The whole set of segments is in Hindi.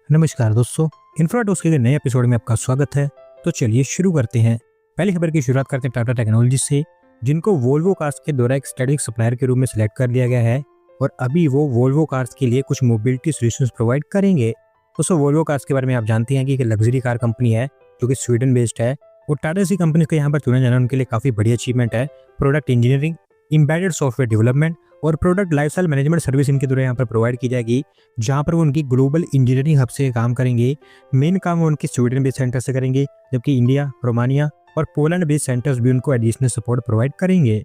नमस्कार दोस्तों, इन्फ्राटॉक्स के नए एपिसोड में आपका स्वागत है। तो चलिए शुरू करते हैं। पहली खबर की शुरुआत करते हैं टाटा टेक्नोलॉजी से, जिनको वोल्वो कार्स के द्वारा एक स्ट्रेटेजिक सप्लायर के रूप में सिलेक्ट कर लिया गया है और अभी वो वोल्वो कार्स के लिए कुछ मोबिलिटी सॉल्यूशंस प्रोवाइड करेंगे। दोस्तों, वोल्वो कार्स के बारे में आप जानते हैं कि एक लग्जरी कार कंपनी है जो कि स्वीडन बेस्ड है और टाटा जैसी कंपनी को यहाँ पर चुना जाना उनके लिए काफ़ी बड़ी अचीवमेंट है। Product engineering, embedded software development और प्रोडक्ट लाइफस्टाइल मैनेजमेंट सर्विस इनके द्वारा यहाँ पर प्रोवाइड की जाएगी, जहाँ पर वो उनकी ग्लोबल इंजीनियरिंग हब से काम करेंगे। मेन काम वो उनके स्वीडन बेस्ड सेंटर से करेंगे, जबकि इंडिया, रोमानिया और पोलैंड बेस्ड सेंटर्स भी उनको एडिशनल सपोर्ट प्रोवाइड करेंगे।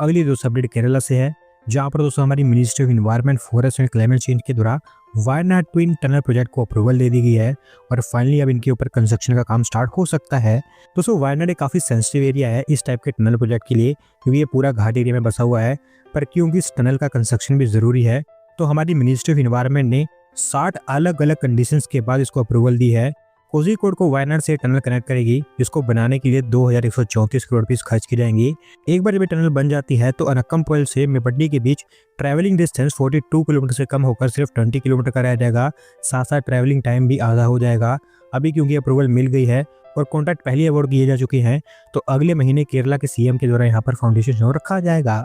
अगली दोस्तों अपडेट केरला से है, जहाँ पर दोस्तों हमारी ministry of environment, forest and climate change के द्वारा वायनाड ट्विन टनल प्रोजेक्ट को अप्रूवल दे दी गई है और फाइनली अब इनके ऊपर कंस्ट्रक्शन का काम स्टार्ट हो सकता है। दोस्तों, वायनाड एक काफ़ी सेंसिटिव एरिया है इस टाइप के टनल प्रोजेक्ट के लिए, क्योंकि ये पूरा घाट एरिया में बसा हुआ है। पर क्योंकि इस टनल का कंस्ट्रक्शन भी ज़रूरी है, तो हमारी मिनिस्ट्री ऑफ इन्वायरमेंट ने 60 अलग अलग कंडीशंस के बाद इसको अप्रूवल दी है। कोझिकोड को वायनाड से टनल कनेक्ट करेगी, जिसको बनाने के लिए 2134 करोड़ रुपीस खर्च की जाएंगी। एक बार जब ये टनल बन जाती है तो अनक्कमपोइल से मेपड्डी के बीच ट्रैवलिंग डिस्टेंस 42 किलोमीटर से कम होकर सिर्फ 20 किलोमीटर का रह जाएगा। साथ साथ ट्रैवलिंग टाइम भी आधा हो जाएगा। अभी क्योंकि अप्रूवल मिल गई है और कॉन्ट्रैक्ट पहले अवार्ड किए जा चुके हैं, तो अगले महीने केरला के सीएम के द्वारा यहाँ पर फाउंडेशन स्टोन रखा जाएगा।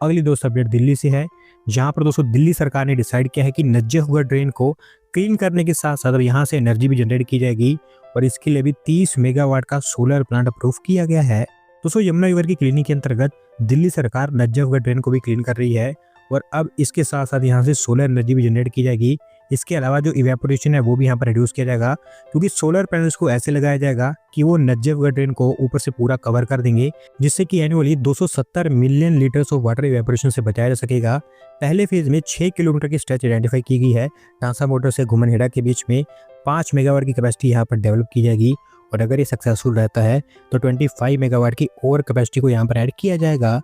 अगली दोस्त अपडेट दिल्ली से है, जहां पर दोस्तों दिल्ली सरकार ने डिसाइड किया है कि नज्जे हुए ड्रेन को क्लीन करने के साथ साथ अब यहाँ से एनर्जी भी जनरेट की जाएगी और इसके लिए भी 30 मेगावाट का सोलर प्लांट अप्रूव किया गया है। दोस्तों, यमुना रिवर की क्लीनिंग के अंतर्गत दिल्ली सरकार नज्जे हुए ड्रेन को भी क्लीन कर रही है और अब इसके साथ साथ यहाँ से सोलर एनर्जी भी जनरेट की जाएगी। इसके अलावा जो इवेपोरेशन है वो भी यहाँ पर रिड्यूस किया जाएगा, क्योंकि सोलर पैनल्स को ऐसे लगाया जाएगा कि वो नज्जे हुए ड्रेन को ऊपर से पूरा कवर कर देंगे, जिससे कि annually 270 million litres of water evaporation से बचाया जा सकेगा। पहले फेज में 6 किलोमीटर की स्ट्रेच आइडेंटिफाई की गई है। टांसा मोटर से घुमनहेड़ा के बीच में 5 मेगावाट की कैपेसिटी यहाँ पर डेवलप की जाएगी और अगर ये सक्सेसफुल रहता है तो 25 मेगावाट की और कैपेसिटी को यहाँ पर ऐड किया जाएगा।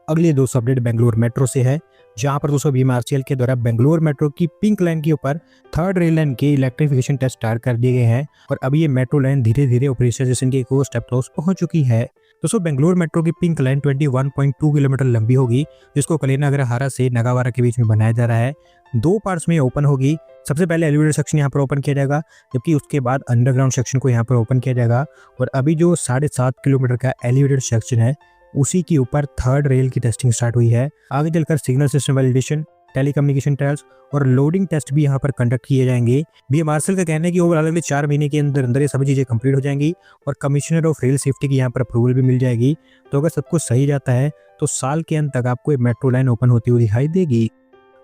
अगली दोस्तों अपडेट बेंगलुरु मेट्रो से है, जहां पर दोस्तों बीएमआरसीएल के द्वारा बेंगलुरु मेट्रो की पिंक लाइन के ऊपर थर्ड रेल लाइन के इलेक्ट्रिफिकेशन टेस्ट स्टार्ट कर दिए गए हैं और अभी ये मेट्रो लाइन धीरे धीरे ऑपरेशनाइजेशन के एक स्टेप क्लोज पहुंच चुकी है। दोस्तों, बेंगलुरु मेट्रो की पिंक लाइन 21.2 किलोमीटर लंबी होगी, जिसको कलीनागरहारा से नगावारा के बीच में बनाया जा रहा है। 2 पार्ट्स में ओपन होगी। सबसे पहले एलिवेटेड सेक्शन यहाँ पर ओपन किया जाएगा, जबकि उसके बाद अंडरग्राउंड सेक्शन को यहाँ पर ओपन किया जाएगा और अभी जो 7.5 किलोमीटर का एलिवेटेड सेक्शन है उसी के ऊपर थर्ड रेल की टेस्टिंग स्टार्ट हुई है। आगे चलकर signal system validation, telecommunication trials और लोडिंग टेस्ट भी यहाँ पर कंडक्ट किए जाएंगे। बीएमआरसीएल का कहना है कि ओवरऑल अगले 4 महीने के अंदर अंदर ये सभी चीज़ें कंप्लीट हो जाएंगी और कमिश्नर ऑफ रेल सेफ्टी की यहाँ पर अप्रूवल भी मिल जाएगी। तो अगर सब कुछ सही जाता है तो साल के अंत तक आपको मेट्रो लाइन ओपन होती हुई दिखाई देगी।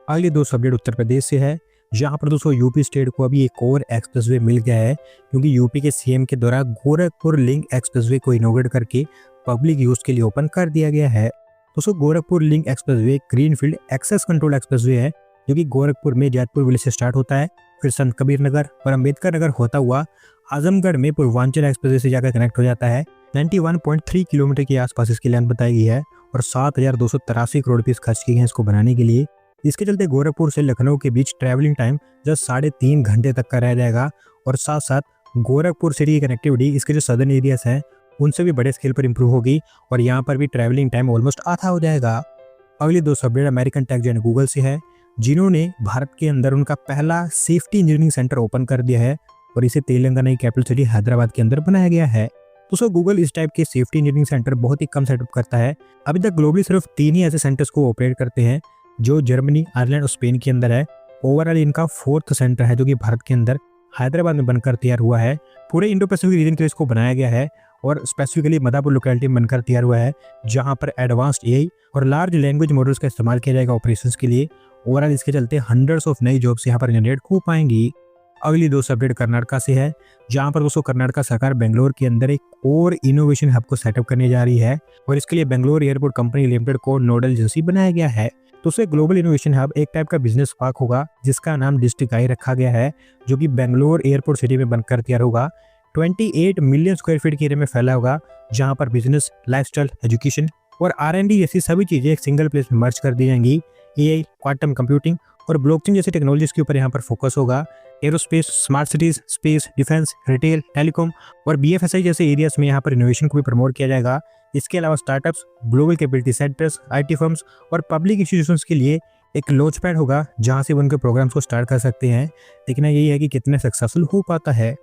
अगली दोस्तों अपडेट उत्तर प्रदेश से है, जहाँ पर दोस्तों यूपी स्टेट को अभी एक और एक्सप्रेसवे मिल गया है, क्योंकि यूपी के सीएम के द्वारा गोरखपुर लिंक एक्सप्रेसवे को इनॉग्रेट करके पब्लिक यूज के लिए ओपन कर दिया गया है। दोस्तों, Gorakhpur link expressway greenfield access control expressway है, जो कि गोरखपुर में जैतपुर विलेज से स्टार्ट होता है, फिर संत कबीर नगर और अम्बेडकर नगर होता हुआ आजमगढ़ में पूर्वांचल एक्सप्रेसवे से जाकर कनेक्ट हो जाता है। 91.3 किलोमीटर के आसपास इसकी लेंथ बताई गई है और 7,283 करोड़ रुपये खर्च किए हैं इसको बनाने के लिए। इसके चलते गोरखपुर से लखनऊ के बीच ट्रैवलिंग टाइम जस्ट 3.5 घंटे तक का रह जाएगा और साथ साथ गोरखपुर सिटी की कनेक्टिविटी इसके जो सदर्न एरियाज हैं उनसे भी बड़े स्केल पर इंप्रूव होगी और यहाँ पर भी ट्रैवलिंग टाइम ऑलमोस्ट आधा हो जाएगा। अगली दोस्तों update American tech giant Google से है, जिन्होंने भारत के अंदर उनका पहला सेफ्टी इंजीनियरिंग सेंटर ओपन कर दिया है और इसे तेलंगाना की कैपिटल सिटी हैदराबाद के अंदर बनाया गया है। दोस्तों, गूगल इस टाइप के सेफ्टी इंजीनियरिंग सेंटर बहुत ही कम सेटअप करता है। अभी तक ग्लोबली सिर्फ 3 ही ऐसे सेंटर्स को ऑपरेट करते हैं, जो जर्मनी, आयरलैंड और स्पेन के अंदर है। ओवरऑल इनका 4th सेंटर है, जो कि भारत के अंदर हैदराबाद में बनकर तैयार हुआ है। पूरे इंडो पैसिफिक रीजन के लिए इसको बनाया गया है और स्पेसिफिकली मदापुर लोकेलिटी में बनकर तैयार हुआ है, जहां पर एडवांस्ड एआई और लार्ज लैंग्वेज मॉडल्स का इस्तेमाल किया जाएगा ऑपरेशंस के लिए। ओवरऑल इसके चलते हंड्रेड्स ऑफ नई जॉब्स यहाँ पर जनरेट हो पाएंगी। अगली दोस्तों अपडेट कर्नाटका से है, जहां पर दोस्तों कर्नाटका सरकार बेंगलोर के अंदर एक और इनोवेशन हब को सेटअप करने जा रही है और इसके लिए बेंगलोर एयरपोर्ट कंपनी लिमिटेड को नोडल एजेंसी बनाया गया है। दोस्तों, ग्लोबल इनोवेशन हब एक टाइप का बिजनेस पार्क होगा, जिसका नाम डिस्ट्रिक्ट आई रखा गया है, जो कि बेंगलोर एयरपोर्ट सिटी में बनकर तैयार होगा। 28 मिलियन स्क्वायर फीट के एरिया में फैला होगा, जहां पर बिजनेस, लाइफस्टाइल, एजुकेशन और R&D जैसी सभी चीजें एक सिंगल प्लेस में मर्ज कर दी जाएंगी। एआई, क्वांटम कंप्यूटिंग और ब्लॉकचेन जैसी टेक्नोलॉजीज के ऊपर यहाँ पर फोकस होगा। Aerospace, smart cities, space, defence, retail, telecom और BFSI जैसे एरियाज में यहाँ पर इनोवेशन को भी प्रमोट किया जाएगा। इसके अलावा startups, global capability centres, IT firms और पब्लिक इंस्टीट्यूशंस के लिए एक लॉन्च पैड होगा जहाँ से वो उनके प्रोग्राम्स को स्टार्ट कर सकते हैं। देखना यही है कि कितने सक्सेसफुल हो पाता है।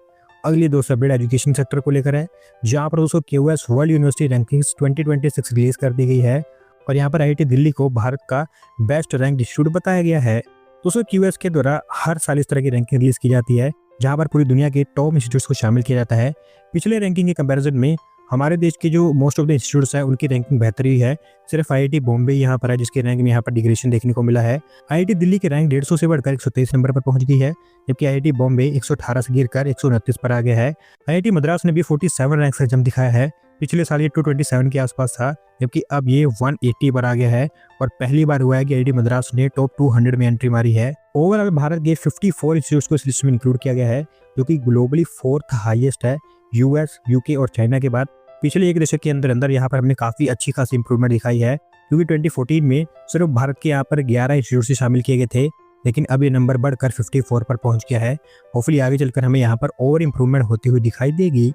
अगली दोस्तों अपडेट एजुकेशन सेक्टर को लेकर है, जहाँ पर दोस्तों QS world university rankings 2026 release कर दी गई है और यहाँ पर IIT दिल्ली को भारत का बेस्ट रैंक इंस्टीट्यूट बताया गया है। दोस्तों QS के द्वारा हर साल इस तरह की रैंकिंग रिलीज की जाती है जहाँ पर पूरी दुनिया के टॉप इंस्टीट्यूट्स को शामिल किया जाता है। पिछले रैंकिंग के कंपैरिजन में हमारे देश के जो मोस्ट ऑफ द इंस्टीट्यूट्स हैं उनकी रैंकिंग बेहतर ही है। सिर्फ IIT बॉम्बे यहाँ पर है जिसकी रैंक में यहाँ पर डिग्रेडेशन देखने को मिला है। IIT दिल्ली की रैंक 150 से बढ़कर 123 नंबर पर पहुंच गई है, जबकि IIT बॉम्बे 118 से गिरकर 129 पर आ गया है। IIT मद्रास ने भी 47 रैंक से जंप दिखाया है। पिछले साल ये 227 के आसपास था, जबकि अब ये 180 पर आ गया है और पहली बार हुआ है कि IIT मद्रास ने टॉप 200 में एंट्री मारी है। ओवरऑल भारत के 54 इंस्टीट्यूट्स को इस लिस्ट में इंक्लूड किया गया है, जो कि ग्लोबली 4th हाईएस्ट है US, UK और चाइना के बाद। पिछले एक दशक के अंदर यहाँ पर हमने काफ़ी अच्छी खासी इंप्रूवमेंट दिखाई है, क्योंकि 2014 में सिर्फ भारत के यहाँ पर 11 इंस्टीट्यूट शामिल किए गए थे, लेकिन अब ये नंबर बढ़कर 54 पर पहुंच गया है। होपफुली आगे चलकर हमें यहाँ पर और इंप्रूवमेंट होती हुई दिखाई देगी।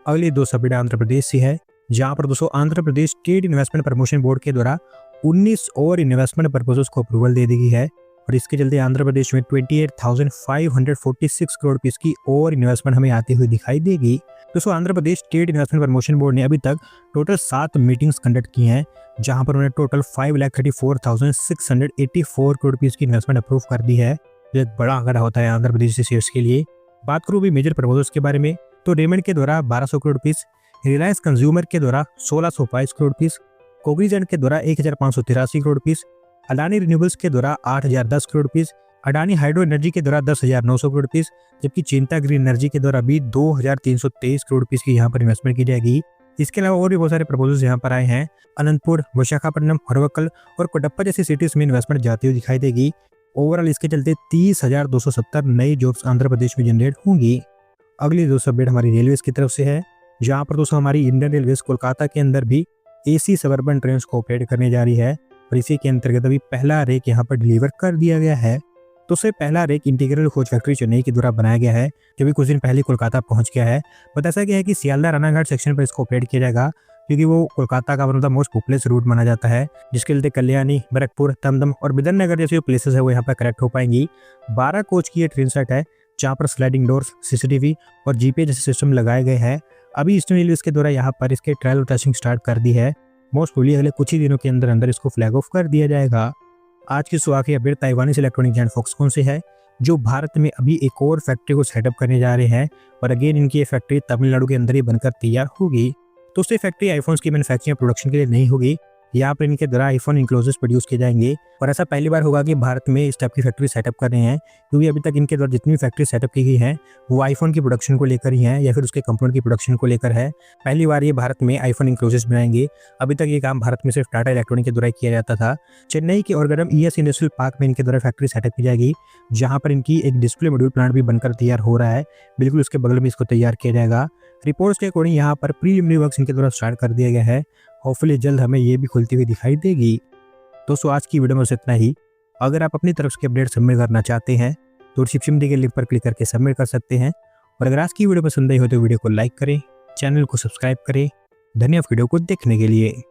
अगली दो अपडेट आंध्र प्रदेश से है, जहाँ पर दोस्तों Andhra Pradesh estate investment promotion board के द्वारा 19 और इन्वेस्टमेंट पर्पजेस को अप्रूवल दे दी गई है और इसके चलते आंध्र प्रदेश में 28,546 करोड़ रुपीस की और इन्वेस्टमेंट हमें आती हुई दिखाई देगी। दोस्तों Andhra Pradesh estate investment promotion board ने अभी तक टोटल 7 मीटिंग्स कंडक्ट की हैं, जहां पर उन्होंने टोटल 5,34,684 करोड़ रुपीस की इन्वेस्टमेंट अप्रूव कर दी है, जो एक बड़ा आंकड़ा होता है आंध्र प्रदेश के शेयर्स के लिए। बात करूँ भी मेजर प्रपोजल्स के बारे में, तो रेमंड के द्वारा 1200 करोड़ रुपीस, रिलायंस कंज्यूमर के द्वारा 1622 करोड़ रुपीस, कोग्निजेंट के द्वारा 1583 करोड़ रुपीस, अडानी रिन्यूएबल्स के द्वारा 8010 crore rupees, Adani hydro energy के द्वारा 10,900 करोड़ रुपीस, जबकि चिंता ग्रीन एनर्जी के द्वारा भी 2,323 करोड़ रुपीस की यहाँ पर इन्वेस्टमेंट की जाएगी। इसके अलावा और भी बहुत सारे प्रपोजल्स यहाँ पर आए हैं। अनंतपुर, विशाखापट्टनम, हरवक्कल और कोडप्पा जैसी सिटीज में इन्वेस्टमेंट जाती हुई दिखाई देगी। ओवरऑल इसके चलते 30,270 नई जॉब्स आंध्र प्रदेश में जनरेट होंगी। अगली दोस्तों अपडेट हमारी रेलवे की तरफ से है, जहाँ पर दोस्तों हमारी इंडियन रेलवे कोलकाता के अंदर भी AC सबअर्बन ट्रेन को ऑपरेट करने जा रही है और इसी के अंतर्गत अभी पहला रेक यहाँ पर डिलीवर कर दिया गया है। तो उससे पहला रेक इंटीग्रल कोच फैक्ट्री चेन्नई के द्वारा बनाया गया है, जो भी कुछ दिन पहले कोलकाता पहुंच गया है। बट ऐसा क्या है कि सियालदह रानाघाट सेक्शन पर इसको ऑपरेट किया जाएगा, क्योंकि वो कोलकाता का one of the most popular route माना जाता है, जिसके चलते कल्याणी, बैरकपुर, दमदम और बिदन नगर जैसे प्लेसेस है वो यहाँ पर कनेक्ट हो पाएंगी। 12 कोच की ये ट्रेन सेट है, जहाँ पर स्लाइडिंग डोर्स, CCTV और GPS जैसे सिस्टम लगाए गए हैं। अभी ईस्टर्न रेलवे के द्वारा यहाँ पर इसके ट्रायल और टेस्टिंग स्टार्ट कर दी है। मोस्ट प्रोबेबली अगले कुछ ही दिनों के अंदर इसको फ्लैग ऑफ कर दिया जाएगा। आज की सुबह अपडेट ताइवानी इलेक्ट्रॉनिक जायंट फॉक्सकॉन से है, जो भारत में अभी एक और फैक्ट्री को सेटअप करने जा रहे हैं और अगेन इनकी ये फैक्ट्री तमिलनाडु के अंदर ही बनकर तैयार होगी। तो उससे फैक्ट्री आईफोन्स की मैन्युफैक्चरिंग प्रोडक्शन के लिए नहीं होगी, यहाँ पर इनके द्वारा आईफोन इंक्लोजेस प्रोड्यूस किए जाएंगे और ऐसा पहली बार होगा कि भारत में इस टाइप की फैक्ट्री सेटअप कर रहे हैं, क्योंकि अभी तक इनके द्वारा जितनी फैक्ट्री सेटअप की गई हैं वो आईफोन की प्रोडक्शन को लेकर ही है या फिर उसके कंपोनेंट की प्रोडक्शन को लेकर है। पहली बार ये भारत में आईफोन इंक्लोजेस बनाएंगे। अभी तक ये काम भारत में सिर्फ टाटा इलेक्ट्रॉनिक के द्वारा किया जाता था। चेन्नई के ओरगरम ES इंडस्ट्रियल पार्क में इनके द्वारा फैक्ट्री सेटअप की जाएगी, जहाँ पर इनकी एक डिस्प्ले मॉड्यूल प्लांट भी बनकर तैयार हो रहा है। बिल्कुल उसके बगल में इसको तैयार किया जाएगा। रिपोर्ट्स के अकॉर्डिंग यहाँ पर प्रीलिमिनरी वर्क्स इनके द्वारा स्टार्ट कर दिया गया है। होपफुली जल्द हमें ये भी खुलती हुई दिखाई देगी। दोस्तों आज की वीडियो में इतना ही। अगर आप अपनी तरफ से अपडेट सबमिट करना चाहते हैं तो डिस्क्रिप्शन दिए गए लिंक पर क्लिक करके सबमिट कर सकते हैं। और अगर आज की वीडियो पसंद आई हो तो वीडियो को लाइक करें, चैनल को सब्सक्राइब करें। धन्यवाद वीडियो को देखने के लिए।